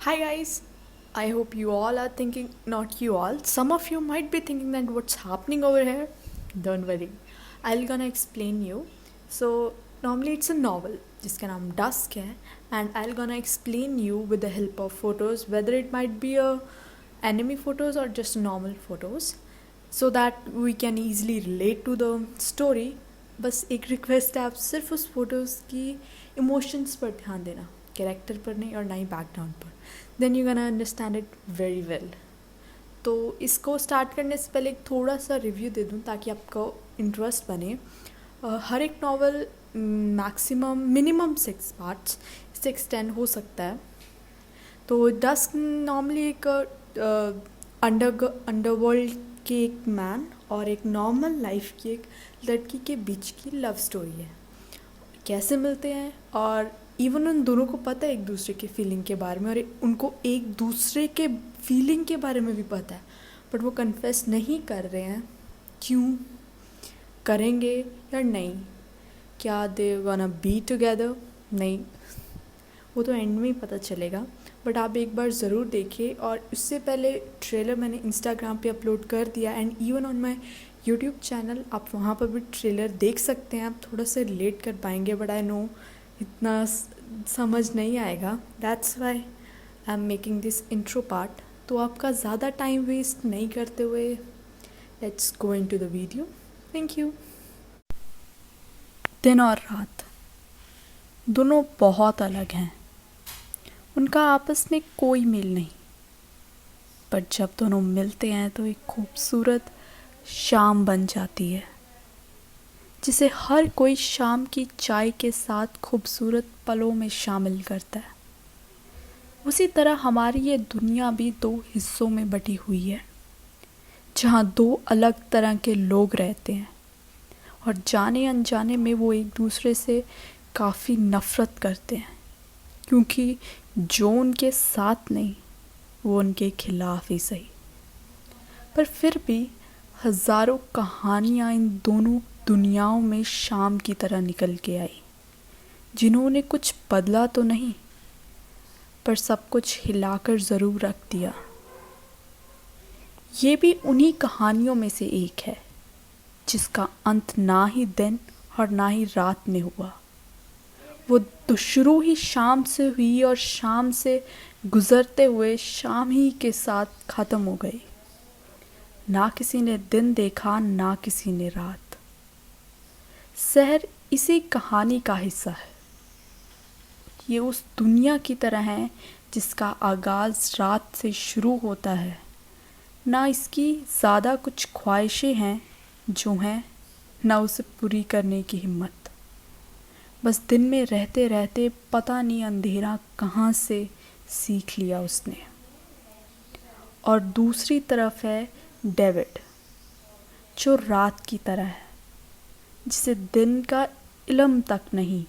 Hi guys, I hope you all are thinking, not you all, some of you might be thinking that what's happening over here. Don't worry, I'll gonna explain you. So normally it's a novel जिसका नाम dusk है and I'll gonna explain you with the help of photos whether it might be a enemy photos or just normal photos so that we can easily relate to the story. बस एक request है, आप सिर्फ उस photos की emotions पर ध्यान देना, कैरेक्टर पर नहीं और ना ही बैकग्राउंड पर. Then you can understand it very well. तो इसको स्टार्ट करने से पहले एक थोड़ा सा रिव्यू दे दूँ ताकि आपको इंटरेस्ट बने. हर एक नॉवल मैक्सिमम मिनिमम 6 पार्ट्स, 6-10 हो सकता है. तो डस्क नॉर्मली एक अंडरवर्ल्ड के एक मैन और एक नॉर्मल लाइफ की एक लड़की के बीच की लव स्टोरी है. कैसे मिलते हैं और इवन उन दोनों को पता है एक दूसरे के फीलिंग के बारे में और उनको एक दूसरे के फीलिंग के बारे में भी पता है, बट वो कन्फेस नहीं कर रहे हैं. क्यों करेंगे या नहीं? क्या दे गोना बी टुगेदर? नहीं, वो तो एंड में ही पता चलेगा. बट आप एक बार ज़रूर देखिए. और उससे पहले ट्रेलर मैंने इंस्टाग्राम पे अपलोड कर दिया and even on my YouTube channel, आप वहाँ पर भी ट्रेलर देख सकते हैं. आप थोड़ा सा रिलेट कर पाएंगे, बट आई नो इतना समझ नहीं आएगा. That's why I am making this intro part. तो आपका ज़्यादा टाइम वेस्ट नहीं करते हुए let's go into the video. Thank you. दिन और रात दोनों बहुत अलग हैं. उनका आपस में कोई मेल नहीं, पर जब दोनों मिलते हैं तो एक खूबसूरत शाम बन जाती है जिसे हर कोई शाम की चाय के साथ खूबसूरत पलों में शामिल करता है. उसी तरह हमारी ये दुनिया भी 2 हिस्सों में बटी हुई है, जहाँ 2 अलग तरह के लोग रहते हैं और जाने अनजाने में वो एक दूसरे से काफ़ी नफ़रत करते हैं, क्योंकि जो उनके साथ नहीं वो उनके खिलाफ ही सही. पर फिर भी हज़ारों कहानियाँ इन दोनों दुनियाओं में शाम की तरह निकल के आई, जिन्होंने कुछ बदला तो नहीं, पर सब कुछ हिलाकर ज़रूर रख दिया. ये भी उन्हीं कहानियों में से एक है जिसका अंत ना ही दिन और ना ही रात में हुआ. वो तो शुरू ही शाम से हुई और शाम से गुज़रते हुए शाम ही के साथ ख़त्म हो गई. ना किसी ने दिन देखा, ना किसी ने रात. शहर इसी कहानी का हिस्सा है. ये उस दुनिया की तरह है जिसका आगाज़ रात से शुरू होता है. ना इसकी ज़्यादा कुछ ख्वाहिशें हैं जो हैं, ना उसे पूरी करने की हिम्मत. बस दिन में रहते रहते पता नहीं अंधेरा कहाँ से सीख लिया उसने. और दूसरी तरफ है डेविड, जो रात की तरह है, जिसे दिन का इल्म तक नहीं.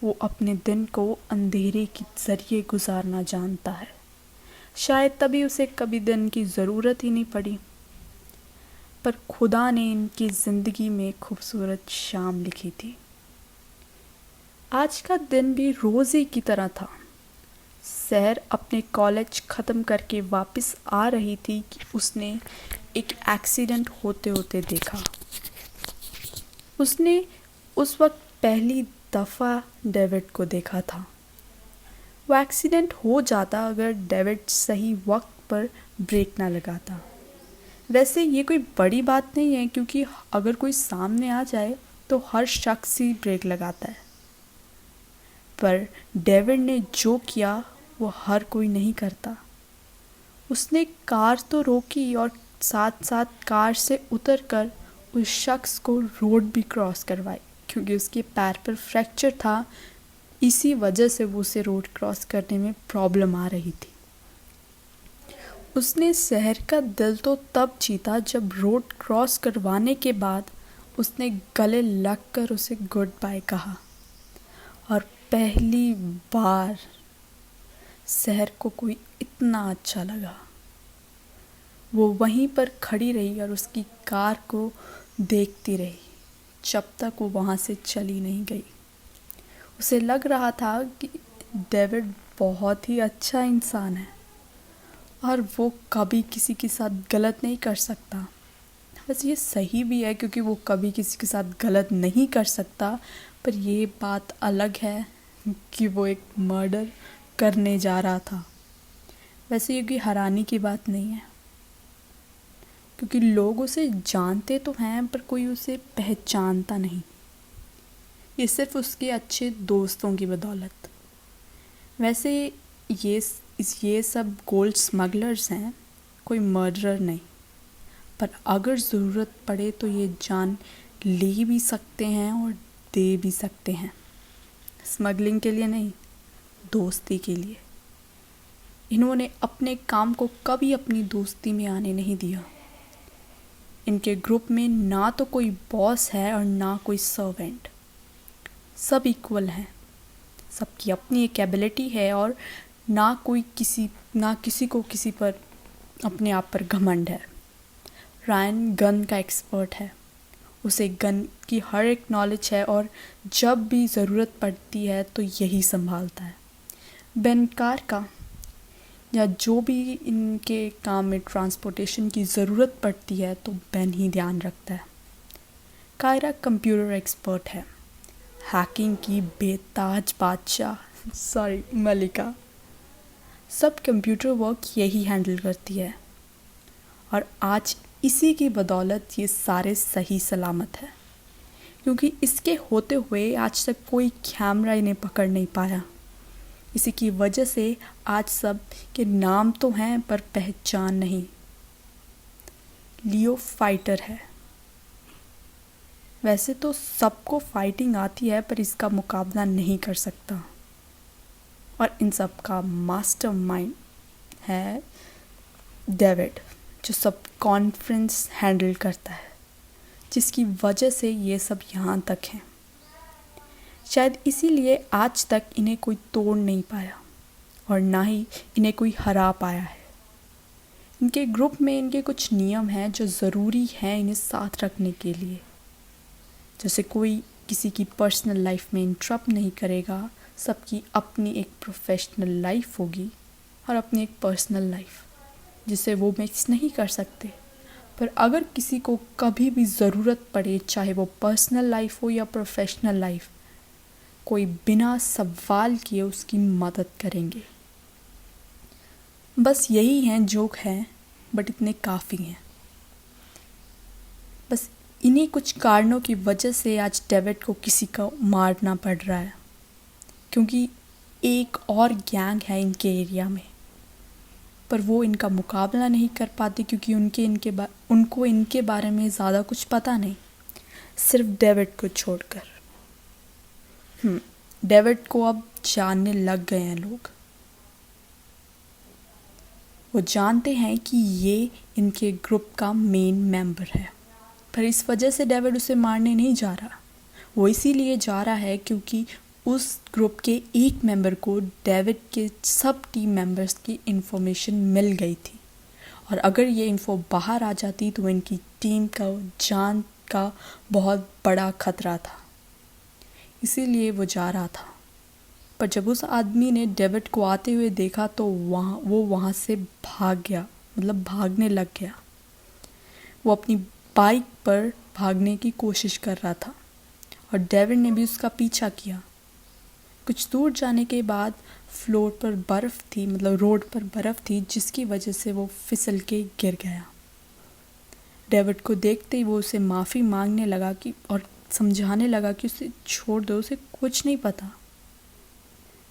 वो अपने दिन को अंधेरे के ज़रिए गुजारना जानता है. शायद तभी उसे कभी दिन की ज़रूरत ही नहीं पड़ी. पर खुदा ने इनकी ज़िंदगी में खूबसूरत शाम लिखी थी. आज का दिन भी रोज़ ही की तरह था. सहर अपने कॉलेज ख़त्म करके वापस आ रही थी कि उसने एक एक्सीडेंट होते होते देखा. उसने उस वक्त पहली दफ़ा डेविड को देखा था. वो एक्सीडेंट हो जाता अगर डेविड सही वक्त पर ब्रेक ना लगाता. वैसे ये कोई बड़ी बात नहीं है, क्योंकि अगर कोई सामने आ जाए तो हर शख्स ही ब्रेक लगाता है. पर डेविड ने जो किया वो हर कोई नहीं करता. उसने कार तो रोकी और साथ साथ कार से उतरकर उस शख्स को रोड भी क्रॉस करवाई, क्योंकि उसके पैर पर फ्रैक्चर था. इसी वजह से वो उसे रोड क्रॉस करने में प्रॉब्लम आ रही थी. उसने शहर का दिल तो तब जीता जब रोड क्रॉस करवाने के बाद उसने गले लगकर उसे गुड बाय कहा. और पहली बार शहर को कोई इतना अच्छा लगा. वो वहीं पर खड़ी रही और उसकी कार को देखती रही जब तक वो वहाँ से चली नहीं गई. उसे लग रहा था कि डेविड बहुत ही अच्छा इंसान है और वो कभी किसी के साथ गलत नहीं कर सकता। बस ये सही भी है क्योंकि वो कभी किसी के साथ गलत नहीं कर सकता, पर ये बात अलग है कि वो एक मर्डर करने जा रहा था। वैसे ये कोई हैरानी की बात नहीं है क्योंकि लोग उसे जानते तो हैं पर कोई उसे पहचानता नहीं। ये सिर्फ उसके अच्छे दोस्तों की बदौलत। वैसे ये सब गोल्ड स्मगलर्स हैं, कोई मर्डरर नहीं। पर अगर ज़रूरत पड़े तो ये जान ले भी सकते हैं और दे भी सकते हैं। स्मगलिंग के लिए नहीं, दोस्ती के लिए। इन्होंने अपने काम को कभी अपनी दोस्ती में आने नहीं दिया। इनके ग्रुप में ना तो कोई बॉस है और ना कोई सर्वेंट। सब इक्वल हैं, सबकी अपनी एक एबिलिटी है और ना किसी को किसी पर अपने आप पर घमंड है। रायन गन का एक्सपर्ट है, उसे गन की हर एक नॉलेज है और जब भी ज़रूरत पड़ती है तो यही संभालता है। बेन कार का या जो भी इनके काम में ट्रांसपोर्टेशन की ज़रूरत पड़ती है तो बेन ही ध्यान रखता है। कायरा कंप्यूटर एक्सपर्ट है, हैकिंग की बेताज मलिका। सब कंप्यूटर वर्क यही हैंडल करती है और आज इसी की बदौलत ये सारे सही सलामत है, क्योंकि इसके होते हुए आज तक कोई कैमरा इन्हें पकड़ नहीं पाया। इसी की वजह से आज सब के नाम तो हैं पर पहचान नहीं। लियो फाइटर है। वैसे तो सबको फाइटिंग आती है पर इसका मुकाबला नहीं कर सकता। और इन सब का मास्टरमाइंड है डेविड, जो सब कॉन्फ्रेंस हैंडल करता है, जिसकी वजह से ये सब यहाँ तक हैं। शायद इसीलिए आज तक इन्हें कोई तोड़ नहीं पाया और ना ही इन्हें कोई हरा पाया है। इनके ग्रुप में इनके कुछ नियम हैं जो ज़रूरी हैं इन्हें साथ रखने के लिए। जैसे कोई किसी की पर्सनल लाइफ में इंटरप्ट नहीं करेगा, सबकी अपनी एक प्रोफेशनल लाइफ होगी और अपनी एक पर्सनल लाइफ, जिसे वो मिक्स नहीं कर सकते। पर अगर किसी को कभी भी ज़रूरत पड़े, चाहे वो पर्सनल लाइफ हो या प्रोफेशनल लाइफ, कोई बिना सवाल किए उसकी मदद करेंगे। बस यही हैं जो हैं, बट इतने काफ़ी हैं। बस इन्हीं कुछ कारणों की वजह से आज डेविड को किसी को मारना पड़ रहा है, क्योंकि एक और गैंग है इनके एरिया में, पर वो इनका मुकाबला नहीं कर पाती क्योंकि उनको इनके बारे में ज़्यादा कुछ पता नहीं, सिर्फ डेविड को छोड़कर। डेविड को अब जानने लग गए हैं लोग। वो जानते हैं कि ये इनके ग्रुप का मेन मेंबर है, पर इस वजह से डेविड उसे मारने नहीं जा रहा। वो इसीलिए जा रहा है क्योंकि उस ग्रुप के एक मेंबर को डेविड के सब टीम मेंबर्स की इन्फॉर्मेशन मिल गई थी, और अगर ये इन्फो बाहर आ जाती तो इनकी टीम का जान का बहुत बड़ा खतरा था। इसीलिए वो जा रहा था। पर जब उस आदमी ने डेविड को आते हुए देखा तो वो वहाँ से भाग गया, मतलब भागने लग गया। वो अपनी बाइक पर भागने की कोशिश कर रहा था और डेविड ने भी उसका पीछा किया। कुछ दूर जाने के बाद फ्लोर पर बर्फ़ थी, मतलब रोड पर बर्फ़ थी, जिसकी वजह से वो फिसल के गिर गया। डेविड को देखते ही वो उसे माफ़ी मांगने लगा और समझाने लगा कि उसे छोड़ दो, उसे कुछ नहीं पता।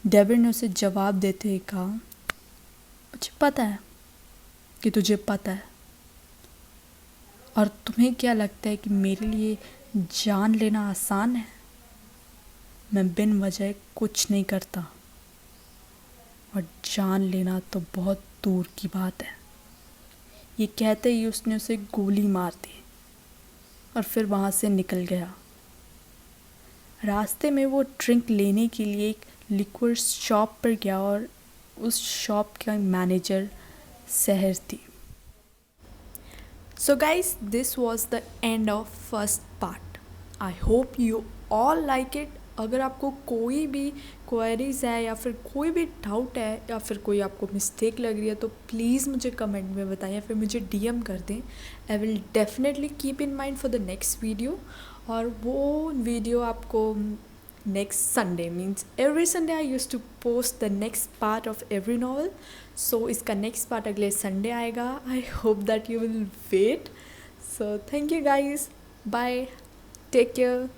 डेविड ने उसे जवाब देते हुए कहा, मुझे पता है कि तुझे पता है, और तुम्हें क्या लगता है कि मेरे लिए जान लेना आसान है? मैं बिन वजह कुछ नहीं करता, और जान लेना तो बहुत दूर की बात है। ये कहते ही उसने उसे गोली मार दी और फिर वहाँ से निकल गया। रास्ते में वो ड्रिंक लेने के लिए एक लिक्विड शॉप पर गया और उस शॉप का मैनेजर सहर थी। So guys, this was the end of first part. I hope you all like it अगर आपको कोई भी क्वेरीज है या फिर कोई भी डाउट है या फिर कोई आपको मिस्टेक लग रही है तो प्लीज़ मुझे कमेंट में बताएं या फिर मुझे डीएम कर दें। I will definitely keep in mind for the next video. और वो वीडियो आपको next Sunday means every Sunday I use to post the next part of every novel. So इसका नेक्स्ट पार्ट अगले संडे आएगा। I hope that you will wait. So thank you guys. Bye. Take care.